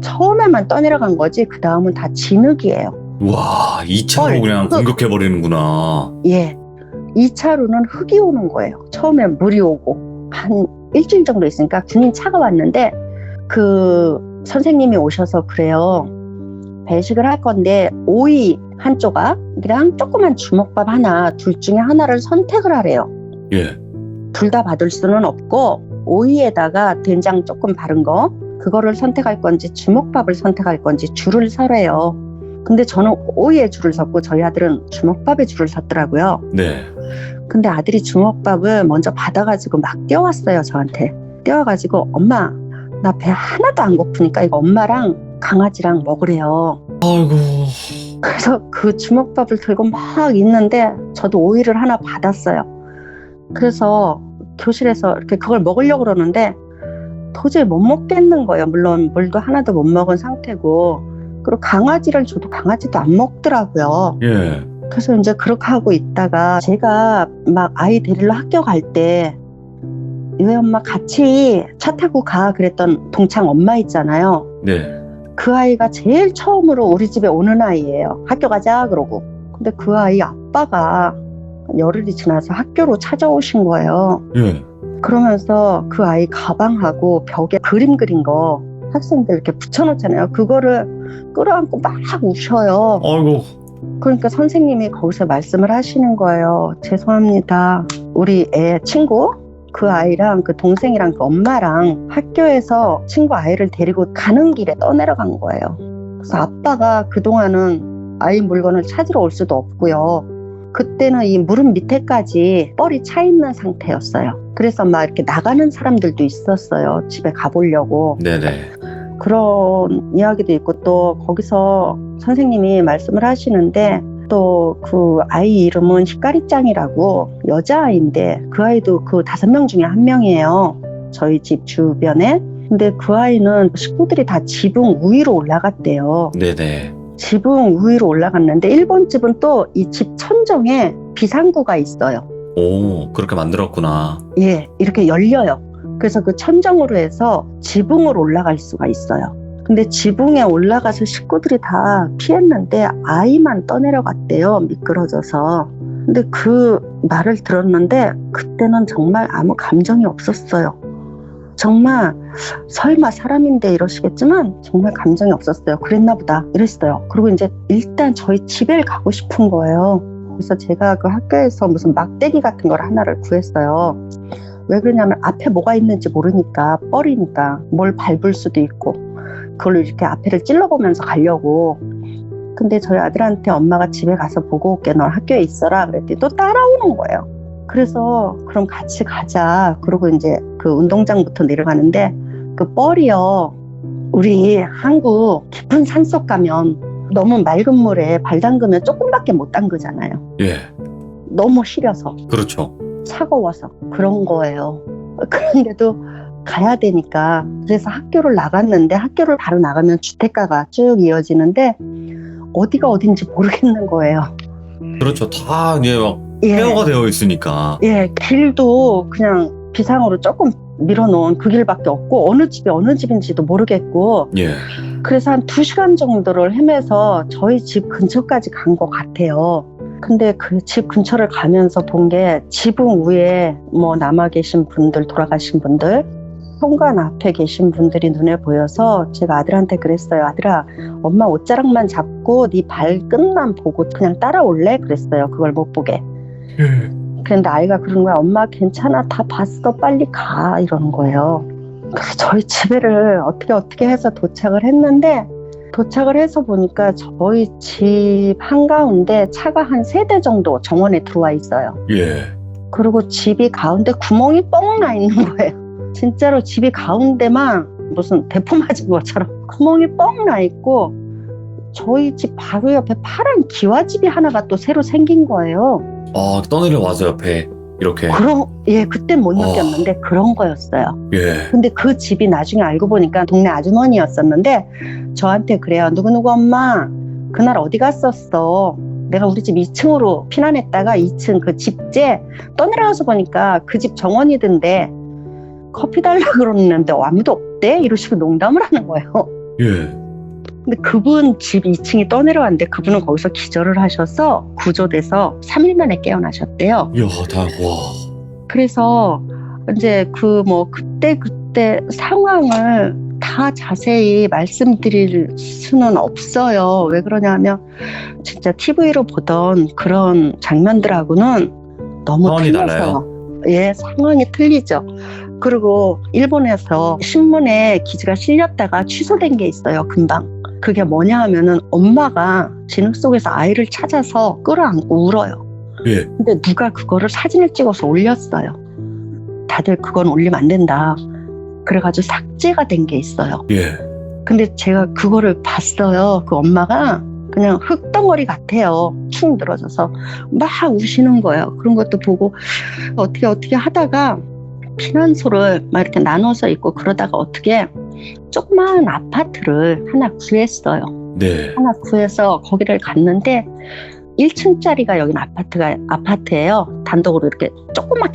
처음에만 떠내려간 거지 그 다음은 다 진흙이에요. 와, 2차로 그냥 공격해버리는구나. 예, 2차로는 흙이 오는 거예요. 처음엔 물이 오고 한 일주일 정도 있으니까 군인 차가 왔는데 그 선생님이 오셔서 그래요. 배식을 할 건데 오이 한 조각이랑 조그만 주먹밥 하나 둘 중에 하나를 선택을 하래요. 예. 둘 다 받을 수는 없고 오이에다가 된장 조금 바른 거 그거를 선택할 건지 주먹밥을 선택할 건지 줄을 서래요. 근데 저는 오이에 줄을 섰고 저희 아들은 주먹밥에 줄을 섰더라고요. 네. 근데 아들이 주먹밥을 먼저 받아가지고 막 떼어왔어요. 저한테 떼어가지고 엄마 나 배 하나도 안 고프니까 이거 엄마랑 강아지랑 먹으래요. 아이고. 그래서 그 주먹밥을 들고 막 있는데 저도 오이를 하나 받았어요. 그래서 교실에서 이렇게 그걸 먹으려고 그러는데 도저히 못 먹겠는 거예요. 물론 물도 하나도 못 먹은 상태고 그리고 강아지를 줘도 강아지도 안 먹더라고요. 예. 그래서 이제 그렇게 하고 있다가 제가 막 아이 데리러 학교 갈 때 왜 엄마 같이 차 타고 가 그랬던 동창 엄마 있잖아요. 네. 그 아이가 제일 처음으로 우리 집에 오는 아이예요. 학교 가자 그러고. 근데 그 아이 아빠가 열흘이 지나서 학교로 찾아오신 거예요. 예. 그러면서 그 아이 가방하고 벽에 그림 그린 거 학생들 이렇게 붙여놓잖아요. 그거를 끌어안고 막 우셔요. 아이고. 그러니까 선생님이 거기서 말씀을 하시는 거예요. 죄송합니다. 우리 애 친구 그 아이랑 그 동생이랑 그 엄마랑 학교에서 친구 아이를 데리고 가는 길에 떠내려간 거예요. 그래서 아빠가 그동안은 아이 물건을 찾으러 올 수도 없고요. 그때는 이 무릎 밑에까지 뻘이 차 있는 상태였어요. 그래서 막 이렇게 나가는 사람들도 있었어요. 집에 가보려고. 네네. 그런 이야기도 있고 또 거기서 선생님이 말씀을 하시는데 또 그 아이 이름은 히카리짱이라고 여자아이인데 그 아이도 그 5명 중에 한 명이에요. 저희 집 주변에. 근데 그 아이는 식구들이 다 지붕 위로 올라갔대요. 네네. 지붕 위로 올라갔는데 일본 집은 또 이 집 천정에 비상구가 있어요. 오, 그렇게 만들었구나. 예, 이렇게 열려요. 그래서 그 천정으로 해서 지붕으로 올라갈 수가 있어요. 근데 지붕에 올라가서 식구들이 다 피했는데 아이만 떠내려갔대요. 미끄러져서. 근데 그 말을 들었는데 그때는 정말 아무 감정이 없었어요. 정말 설마 사람인데 이러시겠지만 정말 감정이 없었어요. 그랬나 보다 이랬어요. 그리고 이제 일단 저희 집에 가고 싶은 거예요. 그래서 제가 그 학교에서 무슨 막대기 같은 걸 하나를 구했어요. 왜 그러냐면 앞에 뭐가 있는지 모르니까, 뻘이니까 뭘 밟을 수도 있고, 그걸로 이렇게 앞에를 찔러보면서 가려고. 근데 저희 아들한테 엄마가 집에 가서 보고 올게, 넌 학교에 있어라 그랬더니 또 따라오는 거예요. 그래서 그럼 같이 가자. 그러고 이제 그 운동장부터 내려가는데, 그 뻘이요, 우리 한국 깊은 산속 가면 너무 맑은 물에 발 담그면 조금밖에 못 담그잖아요. 예. 너무 시려서, 그렇죠. 차가워서 그런 거예요. 그런데도 가야 되니까. 그래서 학교를 나갔는데, 학교를 바로 나가면 주택가가 쭉 이어지는데 어디가 어딘지 모르겠는 거예요. 그렇죠. 다 이제 막 예, 폐허가 되어 있으니까. 예, 길도 그냥 비상으로 조금 밀어놓은 그 길밖에 없고, 어느 집이 어느 집인지도 모르겠고. 예. 그래서 한 2시간 정도를 헤매서 저희 집 근처까지 간 것 같아요. 근데 그 집 근처를 가면서 본 게, 지붕 위에 뭐 남아 계신 분들, 돌아가신 분들, 현관 앞에 계신 분들이 눈에 보여서 제가 아들한테 그랬어요. 아들아, 엄마 옷자락만 잡고 네 발끝만 보고 그냥 따라올래? 그랬어요. 그걸 못 보게. 그런데 아이가 그런 거야. 엄마 괜찮아, 다 봤어, 빨리 가, 이러는 거예요. 그래서 저희 집에를 어떻게 해서 도착을 했는데, 도착을 해서 보니까 저희 집 한가운데 차가 한 3대 정도 정원에 들어와 있어요. 예. 그리고 집이 가운데 구멍이 뻥 나 있는 거예요. 진짜로 집이 가운데만 무슨 대포 맞은 것처럼 구멍이 뻥 나 있고, 저희 집 바로 옆에 파란 기와집이 하나가 또 새로 생긴 거예요. 아, 떠내려 와서 옆에 이렇게. 예, 그땐 못 느꼈는데 그런 거였어요. 예. 근데 그 집이 나중에 알고 보니까 동네 아주머니였었는데 저한테 그래요. 누구누구 엄마, 그날 어디 갔었어? 내가 우리 집 2층으로 피난했다가 2층 그 집제 떠내려와서 보니까 그 집 정원이던데 커피 달라고 그러는데 아무도 없대? 이러시고 농담을 하는 거예요. 예. 근데 그분 집 2층이 떠내려왔는데 그분은 거기서 기절을 하셔서 구조돼서 3일 만에 깨어나셨대요. 이야, 와. 그래서 이제 그때 상황을 다 자세히 말씀드릴 수는 없어요. 왜 그러냐면 진짜 TV로 보던 그런 장면들하고는 너무 상황이 틀려서. 달라요? 예, 상황이 틀리죠. 그리고 일본에서 신문에 기사가 실렸다가 취소된 게 있어요, 금방. 그게 뭐냐 하면은 엄마가 진흙 속에서 아이를 찾아서 끌어안고 울어요. 예. 근데 누가 그거를 사진을 찍어서 올렸어요. 다들 그건 올리면 안 된다. 그래가지고 삭제가 된 게 있어요. 예. 근데 제가 그거를 봤어요. 그 엄마가 그냥 흙덩어리 같아요. 축 늘어져서 막 우시는 거예요. 그런 것도 보고 어떻게 하다가 피난소를 막 이렇게 나눠서 있고 그러다가 어떻게 조그마한 아파트를 하나 구했어요. 네. 하나 구해서 거기를 갔는데 1층짜리가 여긴 아파트예요. 단독으로 이렇게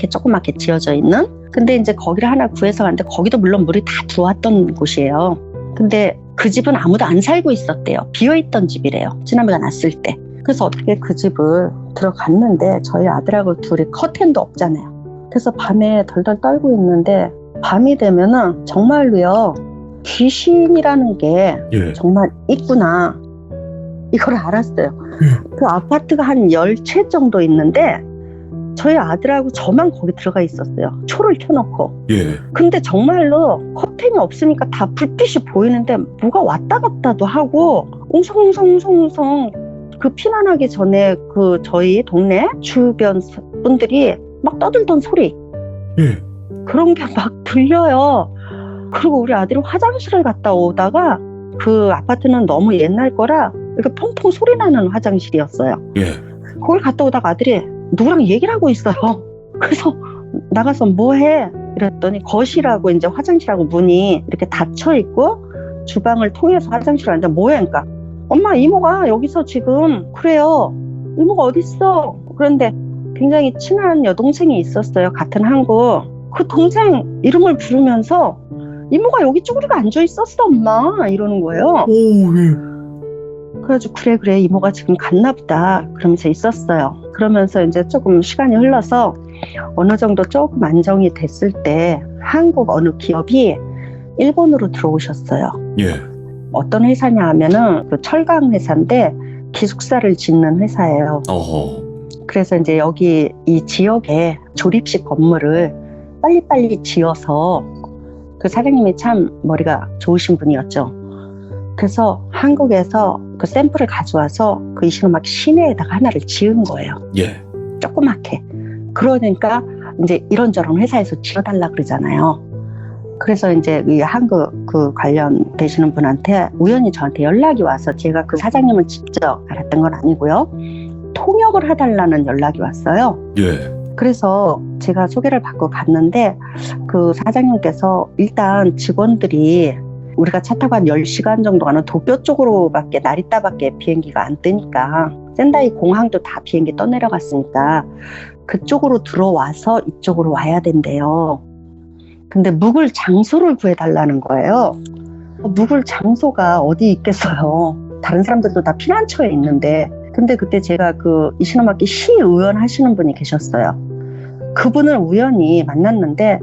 조그맣게 지어져 있는. 근데 이제 거기를 하나 구해서 갔는데 거기도 물론 물이 다 들어왔던 곳이에요. 근데 그 집은 아무도 안 살고 있었대요. 비어있던 집이래요. 쓰나미가 났을 때. 그래서 어떻게 그 집을 들어갔는데 저희 아들하고 둘이 커튼도 없잖아요. 그래서 밤에 덜덜 떨고 있는데 밤이 되면은 정말로요, 귀신이라는 게 예. 정말 있구나, 이걸 알았어요. 그 아파트가 한 10채 정도 있는데 저희 아들하고 저만 거기 들어가 있었어요. 초를 켜놓고. 예. 근데 정말로 커튼이 없으니까 다 불빛이 보이는데 뭐가 왔다 갔다도 하고 웅성웅성 그 피난하기 전에 그 저희 동네 주변 분들이 막 떠들던 소리, 예. 그런 게 막 들려요. 그리고 우리 아들이 화장실을 갔다 오다가, 그 아파트는 너무 옛날 거라 이렇게 펑펑 소리 나는 화장실이었어요. 예. 거길 갔다 오다가 아들이 누구랑 얘기를 하고 있어요. 그래서 나가서 뭐해? 이랬더니 거실하고 이제 화장실하고 문이 이렇게 닫혀 있고 주방을 통해서 화장실을 왔는데 뭐해? 그러니까 엄마, 이모가 여기서 지금 그래요. 이모가 어딨어? 그런데 굉장히 친한 여동생이 있었어요. 같은 한국. 그 동생 이름을 부르면서 이모가 여기 쭈그리고 앉아 있었어, 엄마, 이러는 거예요. 오, 예. 그래가지고 그래 이모가 지금 갔나 보다 그러면서 있었어요. 그러면서 이제 조금 시간이 흘러서 어느 정도 조금 안정이 됐을 때 한국 어느 기업이 일본으로 들어오셨어요. 예. 어떤 회사냐 하면은 그 철강 회사인데 기숙사를 짓는 회사예요. 어허. 그래서 이제 여기 이 지역에 조립식 건물을 빨리빨리 지어서 그 사장님이 참 머리가 좋으신 분이었죠. 그래서 한국에서 그 샘플을 가져와서 그 이시노마키 시내에다가 하나를 지은 거예요. 예. 조그맣게. 그러니까 이제 이런저런 회사에서 지어달라 그러잖아요. 그래서 이제 이 한국 그 관련되시는 분한테 우연히 저한테 연락이 와서 제가 그 사장님을 직접 알았던 건 아니고요. 통역을 해달라는 연락이 왔어요. 예. 그래서 제가 소개를 받고 갔는데 그 사장님께서 일단 직원들이 우리가 차 타고 한 10시간 정도 가는 도쿄 쪽으로밖에 나리타밖에 비행기가 안 뜨니까 센다이 공항도 다 비행기 떠내려갔으니까 그쪽으로 들어와서 이쪽으로 와야 된대요. 근데 묵을 장소를 구해달라는 거예요. 묵을 장소가 어디 있겠어요. 다른 사람들도 다 피난처에 있는데. 근데 그때 제가 그 이시노마키 시의원 하시는 분이 계셨어요. 그분을 우연히 만났는데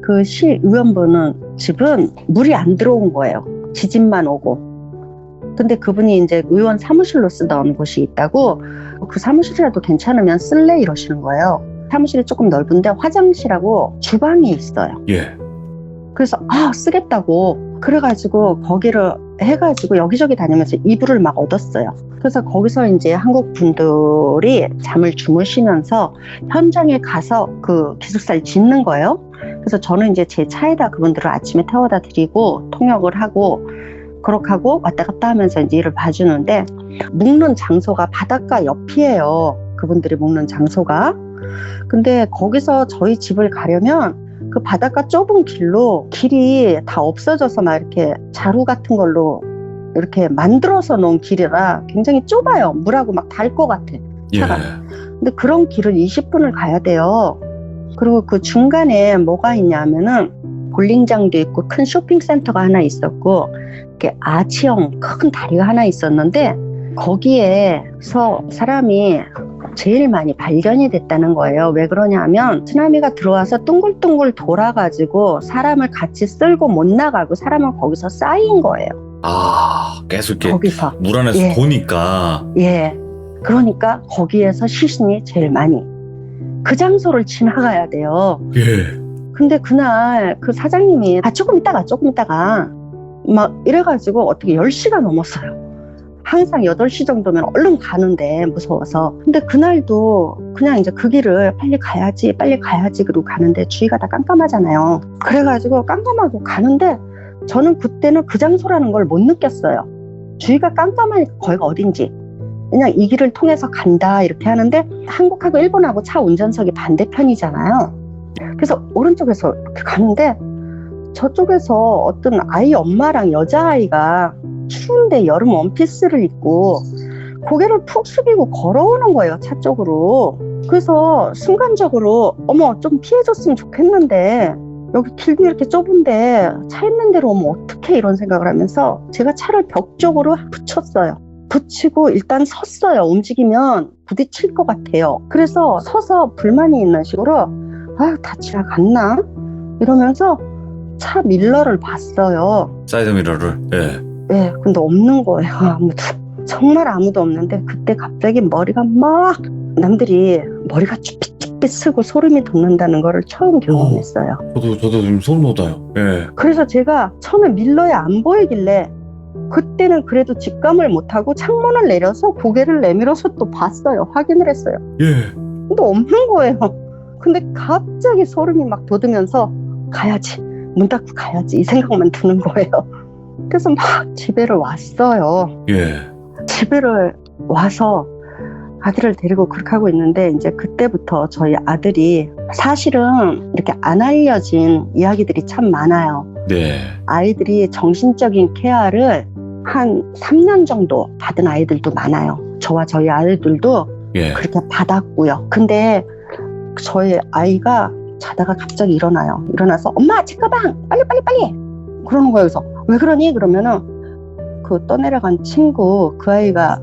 그 시의원분은 집은 물이 안 들어온 거예요. 지진만 오고. 근데 그분이 이제 의원 사무실로 쓰던 곳이 있다고 그 사무실이라도 괜찮으면 쓸래 이러시는 거예요. 사무실이 조금 넓은데 화장실하고 주방이 있어요. 예. 그래서 쓰겠다고 그래가지고 거기를 해가지고 여기저기 다니면서 이불을 막 얻었어요. 그래서 거기서 이제 한국 분들이 잠을 주무시면서 현장에 가서 그 기숙사를 짓는 거예요. 그래서 저는 이제 제 차에다 그분들을 아침에 태워다 드리고 통역을 하고 그렇게 하고 왔다 갔다 하면서 이제 일을 봐주는데 묵는 장소가 바닷가 옆이에요. 그분들이 묵는 장소가. 근데 거기서 저희 집을 가려면 그 바닷가 좁은 길로 길이 다 없어져서 막 이렇게 자루 같은 걸로 이렇게 만들어서 놓은 길이라 굉장히 좁아요. 물하고 막 닿을 것 같아. 차가. 예. 근데 그런 길을 20분을 가야 돼요. 그리고 그 중간에 뭐가 있냐면은 볼링장도 있고 큰 쇼핑센터가 하나 있었고 이렇게 아치형 큰 다리가 하나 있었는데 거기에서 사람이 제일 많이 발견이 됐다는 거예요. 왜 그러냐면 쓰나미가 들어와서 둥글둥글 돌아가지고 사람을 같이 쓸고 못 나가고 사람은 거기서 쌓인 거예요. 계속 이렇게 거기서. 물 안에서 예. 보니까. 예. 그러니까 거기에서 시신이 제일 많이. 그 장소를 지나가야 돼요. 예. 근데 그날 그 사장님이 조금 있다가 막 이래가지고 어떻게 10시가 넘었어요. 항상 8시 정도면 얼른 가는데 무서워서. 근데 그날도 그냥 이제 그 길을 빨리 가야지 그러고 가는데 주위가 다 깜깜하잖아요. 그래가지고 깜깜하고 가는데 저는 그때는 그 장소라는 걸 못 느꼈어요. 주위가 깜깜하니까 거기가 어딘지. 그냥 이 길을 통해서 간다 이렇게 하는데 한국하고 일본하고 차 운전석이 반대편이잖아요. 그래서 오른쪽에서 이렇게 가는데 저쪽에서 어떤 아이 엄마랑 여자아이가 추운데 여름 원피스를 입고 고개를 푹 숙이고 걸어오는 거예요, 차 쪽으로. 그래서 순간적으로 어머 좀 피해줬으면 좋겠는데 여기 길도 이렇게 좁은데 차 있는 데로 오면 어떡해 이런 생각을 하면서 제가 차를 벽 쪽으로 붙였어요. 붙이고 일단 섰어요. 움직이면 부딪힐 것 같아요. 그래서 서서 불만이 있는 식으로 다 지나갔나? 이러면서 차 밀러를 봤어요. 사이드 미러를. 예. 네, 근데 없는 거예요. 아무도. 정말 아무도 없는데 그때 갑자기 머리가 막 남들이 머리가 쭈삣쭈삣 쓰고 소름이 돋는다는 거를 처음 경험했어요. 저도 지금 소름 돋아요. 예. 그래서 제가 처음에 밀러에 안 보이길래 그때는 그래도 직감을 못하고 창문을 내려서 고개를 내밀어서 또 봤어요. 확인을 했어요. 예. 근데 없는 거예요. 근데 갑자기 소름이 막 돋으면서 가야지. 문 닫고 가야지. 이 생각만 드는 거예요. 그래서 막 집에를 왔어요. 예. 집에를 와서 아들을 데리고 그렇게 하고 있는데 이제 그때부터 저희 아들이 사실은 이렇게 안 알려진 이야기들이 참 많아요. 네. 아이들이 정신적인 케어를 한 3년 정도 받은 아이들도 많아요. 저와 저희 아이들도 예. 그렇게 받았고요. 근데 저희 아이가 자다가 갑자기 일어나요. 일어나서 엄마 책가방 빨리 그러는 거예요. 그래서 왜 그러니? 그러면은 그 떠내려간 친구, 그 아이가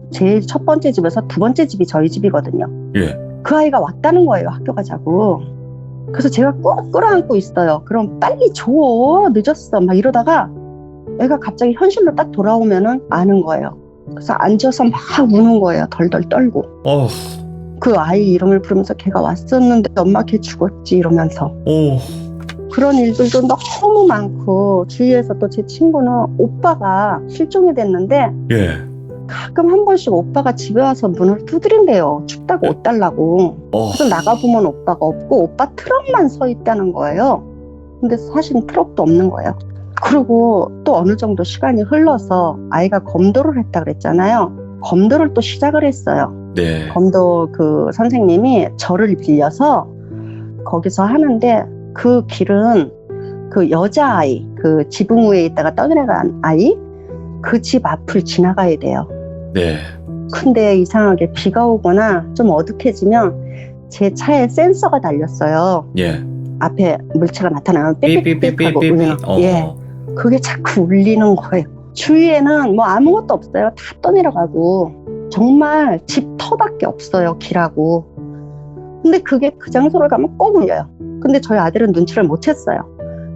제일 첫 번째 집에서 두 번째 집이 저희 집이거든요. 예. 그 아이가 왔다는 거예요, 학교 가자고. 그래서 제가 꼭 끌어안고 있어요. 그럼 빨리 줘, 늦었어, 막 이러다가 애가 갑자기 현실로 딱 돌아오면은 아는 거예요. 그래서 앉아서 막 우는 거예요, 덜덜 떨고. 그 아이 이름을 부르면서 걔가 왔었는데 엄마 걔 죽었지 이러면서. 그런 일들도 너무 많고, 주위에서 또 제 친구는 오빠가 실종이 됐는데 예. 가끔 한 번씩 오빠가 집에 와서 문을 두드린대요. 춥다고 옷 달라고. 그래서 나가보면 오빠가 없고 오빠 트럭만 서 있다는 거예요. 근데 사실 트럭도 없는 거예요. 그리고 또 어느 정도 시간이 흘러서 아이가 검도를 했다 그랬잖아요. 검도를 또 시작을 했어요. 네. 검도 그 선생님이 절을 빌려서 거기서 하는데, 그 길은 그 여자아이, 그 지붕 위에 있다가 떠내려간 아이, 그 집 앞을 지나가야 돼요. 네. 근데 이상하게 비가 오거나 좀 어둑해지면 제 차에 센서가 달렸어요. 예. 앞에 물체가 나타나면 삐삐삐삐 하고 울리는. 예. 그게 자꾸 울리는 거예요. 주위에는 뭐 아무것도 없어요. 다 떠내려가고 정말 집 터밖에 없어요, 길하고. 근데 그게 그 장소를 가면 꼭 울려요. 근데 저희 아들은 눈치를 못 챘어요.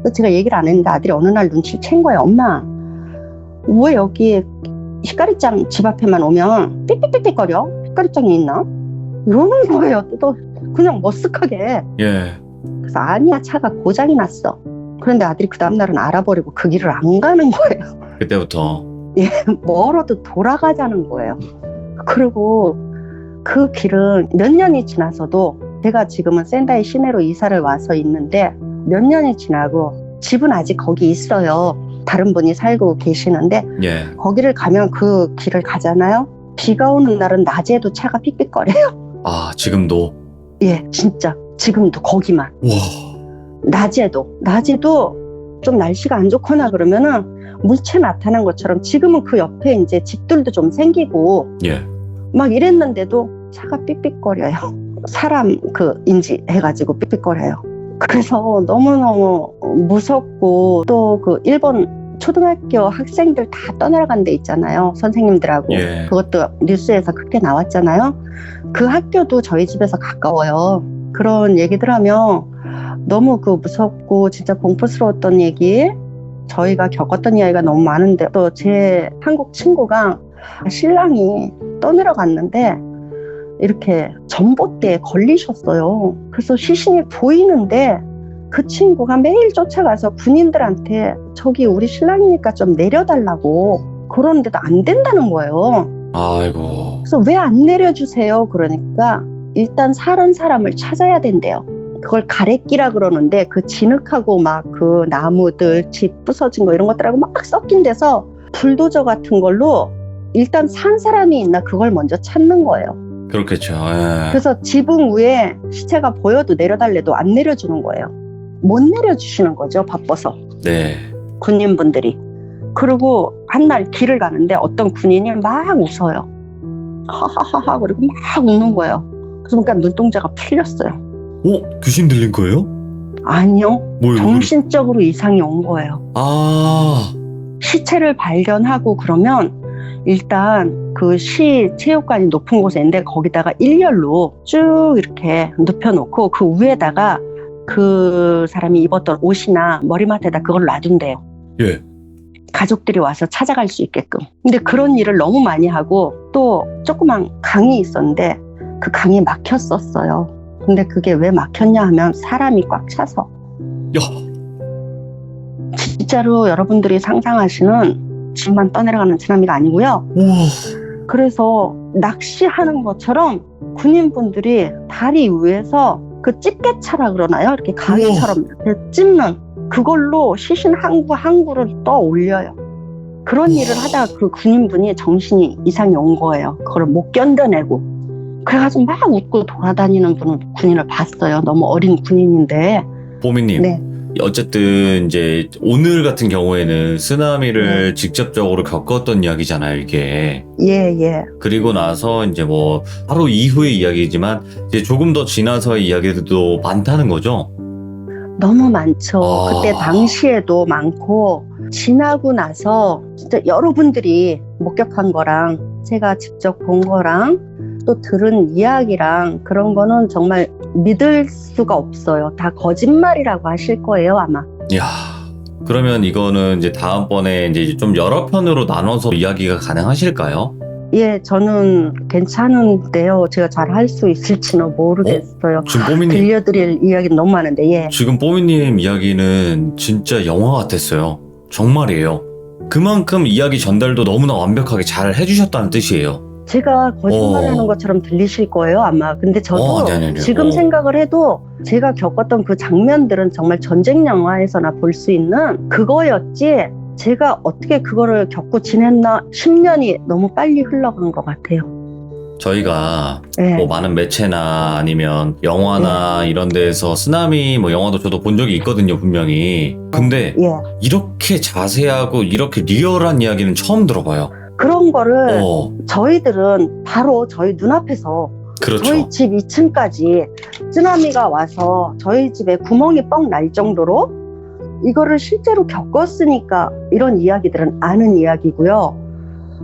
그래서 제가 얘기를 안 했는데 아들이 어느 날 눈치를 챈 거예요. 엄마, 왜 여기 휘가리짱 집 앞에만 오면 삐삐삐삐거려? 휘가리짱이 있나? 이러는 거예요. 또 그냥 머쓱하게. 예. 그래서 아니야, 차가 고장이 났어. 그런데 아들이 그 다음날은 알아버리고 그 길을 안 가는 거예요. 그때부터. 예, 멀어도 돌아가자는 거예요. 그리고 그 길은 몇 년이 지나서도, 제가 지금은 센다이 시내로 이사를 와서 있는데 몇 년이 지나고 집은 아직 거기 있어요. 다른 분이 살고 계시는데 예. 거기를 가면 그 길을 가잖아요. 비가 오는 날은 낮에도 차가 삑삑거려요. 아, 지금도? 예, 진짜 지금도 거기만. 와. 낮에도 좀 날씨가 안 좋거나 그러면은 물체 나타난 것처럼, 지금은 그 옆에 이제 집들도 좀 생기고 예. 막 이랬는데도 차가 삑삑거려요. 사람 그 인지 해가지고 삑삑거려요. 그래서 너무너무 무섭고, 또 그 일본 초등학교 학생들 다 떠나간 데 있잖아요, 선생님들하고. 예. 그것도 뉴스에서 그렇게 나왔잖아요. 그 학교도 저희 집에서 가까워요. 그런 얘기들 하면 너무 그 무섭고 진짜 공포스러웠던 얘기, 저희가 겪었던 이야기가 너무 많은데, 또 제 한국 친구가 신랑이 떠내려갔는데 이렇게 전봇대에 걸리셨어요. 그래서 시신이 보이는데 그 친구가 매일 쫓아가서 군인들한테 저기 우리 신랑이니까 좀 내려달라고, 그러는데도 안 된다는 거예요. 아이고. 그래서 왜 안 내려주세요? 그러니까 일단 사는 사람을 찾아야 된대요. 그걸 가래끼라 그러는데 그 진흙하고 막 그 나무들, 집 부서진 거 이런 것들하고 막 섞인 데서 불도저 같은 걸로 일단 산 사람이 있나 그걸 먼저 찾는 거예요. 그렇겠죠. 예. 그래서 지붕 위에 시체가 보여도 내려달래도 안 내려주는 거예요. 못 내려주시는 거죠, 바빠서. 네. 군인분들이. 그리고 한 날 길을 가는데 어떤 군인이 막 웃어요. 하하하하 그리고 막 웃는 거예요. 그러니까 눈동자가 풀렸어요. 귀신 들린 거예요? 아니요. 뭐요? 정신적으로 이상이 온 거예요. 아. 시체를 발견하고 그러면 일단 그 시 체육관이 높은 곳에 있는데 거기다가 일렬로 쭉 이렇게 눕혀놓고 그 위에다가 그 사람이 입었던 옷이나 머리맡에다 그걸 놔둔대요. 예. 가족들이 와서 찾아갈 수 있게끔. 근데 그런 일을 너무 많이 하고, 또 조그만 강이 있었는데 그 강이 막혔었어요. 근데 그게 왜 막혔냐 하면 사람이 꽉 차서. 야. 진짜로 여러분들이 상상하시는 집만 떠내려가는 쓰나미가 아니고요. 우와. 그래서 낚시하는 것처럼 군인분들이 다리 위에서 그 집게차라 그러나요? 이렇게 가위처럼 이렇게 찝는 그걸로 시신 한 구 한 구를 떠 올려요. 그런 일을 하다가 그 군인분이 정신이 이상이 온 거예요. 그걸 못 견뎌내고. 그래가지고 막 웃고 돌아다니는 군인을 봤어요. 너무 어린 군인인데. 보미님. 네. 어쨌든 이제 오늘 같은 경우에는 쓰나미를 직접적으로 겪었던 이야기잖아요, 이게. 예. 그리고 나서 이제 뭐 바로 이후의 이야기지만 이제 조금 더 지나서의 이야기들도 많다는 거죠. 너무 많죠. 아. 그때 당시에도 많고, 지나고 나서 진짜 여러분들이 목격한 거랑 제가 직접 본 거랑 또 들은 이야기랑 그런 거는 정말 믿을 수가 없어요. 다 거짓말이라고 하실 거예요, 아마. 이야, 그러면 이거는 이제 다음번에 이제 좀 여러 편으로 나눠서 이야기가 가능하실까요? 예, 저는 괜찮은데요. 제가 잘 할 수 있을지는 모르겠어요. 지금 뽀미님, 들려드릴 이야기는 너무 많은데, 예. 지금 뽀미님 이야기는 진짜 영화 같았어요. 정말이에요. 그만큼 이야기 전달도 너무나 완벽하게 잘 해주셨다는 뜻이에요. 제가 거짓말하는 것처럼 들리실 거예요, 아마. 근데 저도 네네네. 지금 생각을 해도 제가 겪었던 그 장면들은 정말 전쟁 영화에서나 볼 수 있는 그거였지, 제가 어떻게 그거를 겪고 지냈나 10년이 너무 빨리 흘러간 것 같아요. 저희가 예. 뭐 많은 매체나 아니면 영화나 이런 데에서 쓰나미 뭐 영화도 저도 본 적이 있거든요, 분명히. 근데 예. 이렇게 자세하고 이렇게 리얼한 이야기는 처음 들어봐요. 그런 거를 어, 저희들은 바로 저희 눈앞에서 그렇죠. 저희 집 2층까지 쓰나미가 와서 저희 집에 구멍이 뻥 날 정도로 이거를 실제로 겪었으니까 이런 이야기들은 아는 이야기고요.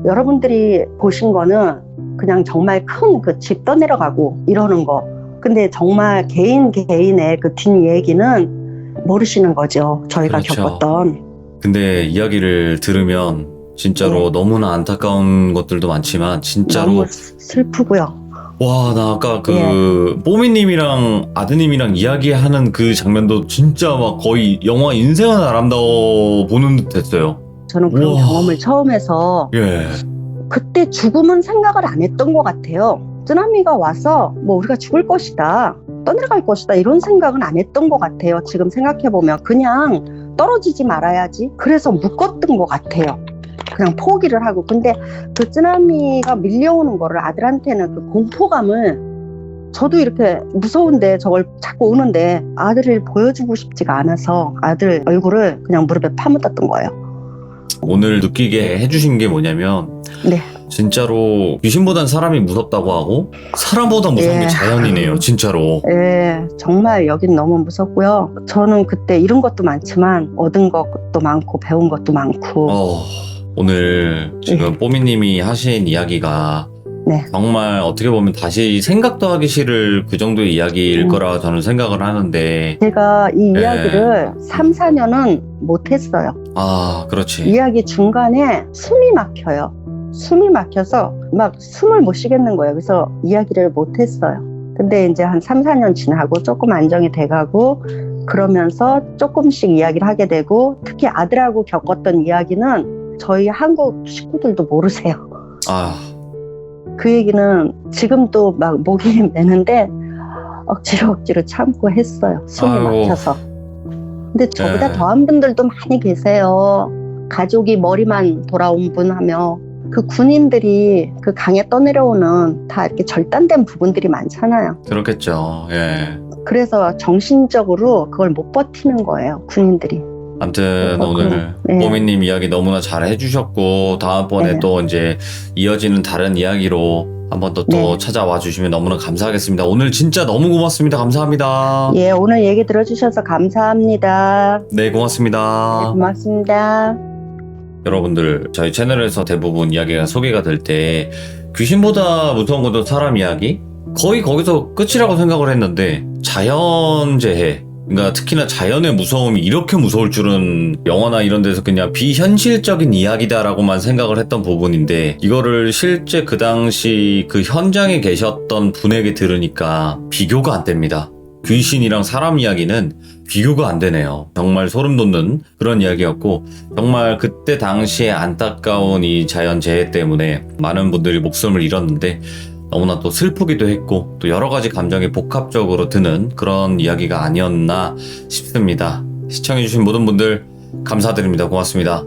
여러분들이 보신 거는 그냥 정말 큰 그 집 떠내려가고 이러는 거. 근데 정말 개인의 그 뒷얘기는 모르시는 거죠. 저희가 그렇죠. 겪었던. 근데 이야기를 들으면 진짜로 너무나 안타까운 것들도 많지만 진짜로 너무 슬프고요. 와, 나 아까 그 뽀미님이랑 아드님이랑 이야기하는 그 장면도 진짜 막 거의 영화 인생은 아름다워 보는 듯 했어요. 저는 그런 우와. 경험을 처음 해서 예. 그때 죽음은 생각을 안 했던 것 같아요. 쓰나미가 와서 뭐 우리가 죽을 것이다, 떠내려갈 것이다 이런 생각은 안 했던 것 같아요. 지금 생각해보면 그냥 떨어지지 말아야지 그래서 묶었던 것 같아요. 그냥 포기를 하고. 근데 그 쓰나미가 밀려오는 거를 아들한테는 그 공포감을, 저도 이렇게 무서운데 저걸 자꾸 오는데 아들을 보여주고 싶지가 않아서 아들 얼굴을 그냥 무릎에 파묻었던 거예요. 오늘 느끼게 해주신 게 뭐냐면 네. 진짜로 귀신보단 사람이 무섭다고 하고 사람보다 무서운 게 예. 자연이네요, 진짜로. 예, 정말 여긴 너무 무섭고요. 저는 그때 잃은 것도 많지만 얻은 것도 많고 배운 것도 많고. 오늘 지금 뽀미님이 하신 이야기가 네. 정말 어떻게 보면 다시 생각도 하기 싫을 그 정도의 이야기일 거라 저는 생각을 하는데. 제가 이 예. 이야기를 3, 4년은 못했어요. 아, 그렇지. 이야기 중간에 숨이 막혀요. 숨이 막혀서 막 숨을 못 쉬겠는 거예요. 그래서 이야기를 못했어요. 근데 이제 한 3, 4년 지나고 조금 안정이 돼가고 그러면서 조금씩 이야기를 하게 되고, 특히 아들하고 겪었던 이야기는 저희 한국 식구들도 모르세요. 아, 그 얘기는 지금도 막 목이 메는데 억지로 참고 했어요. 숨이 아이고. 막혀서. 근데 저보다 네. 더한 분들도 많이 계세요. 가족이 머리만 돌아온 분 하며, 그 군인들이 그 강에 떠내려오는 다 이렇게 절단된 부분들이 많잖아요. 그렇겠죠. 예. 그래서 정신적으로 그걸 못 버티는 거예요, 군인들이. 아무튼 오늘 네. 뽀미님 이야기 너무나 잘 해주셨고 다음번에 네. 또 이제 이어지는 다른 이야기로 한번 또 네. 찾아와 주시면 너무나 감사하겠습니다. 오늘 진짜 너무 고맙습니다. 감사합니다. 예, 오늘 얘기 들어주셔서 감사합니다. 네, 고맙습니다. 네, 고맙습니다. 여러분들, 저희 채널에서 대부분 이야기가 소개가 될 때 귀신보다 무서운 것도 사람 이야기? 거의 거기서 끝이라고 생각을 했는데 자연재해, 그러니까 특히나 자연의 무서움이 이렇게 무서울 줄은 영화나 이런 데서 그냥 비현실적인 이야기다라고만 생각을 했던 부분인데, 이거를 실제 그 당시 그 현장에 계셨던 분에게 들으니까 비교가 안 됩니다. 귀신이랑 사람 이야기는 비교가 안 되네요. 정말 소름 돋는 그런 이야기였고, 정말 그때 당시에 안타까운 이 자연재해 때문에 많은 분들이 목숨을 잃었는데 너무나 또 슬프기도 했고 또 여러 가지 감정이 복합적으로 드는 그런 이야기가 아니었나 싶습니다. 시청해주신 모든 분들 감사드립니다. 고맙습니다.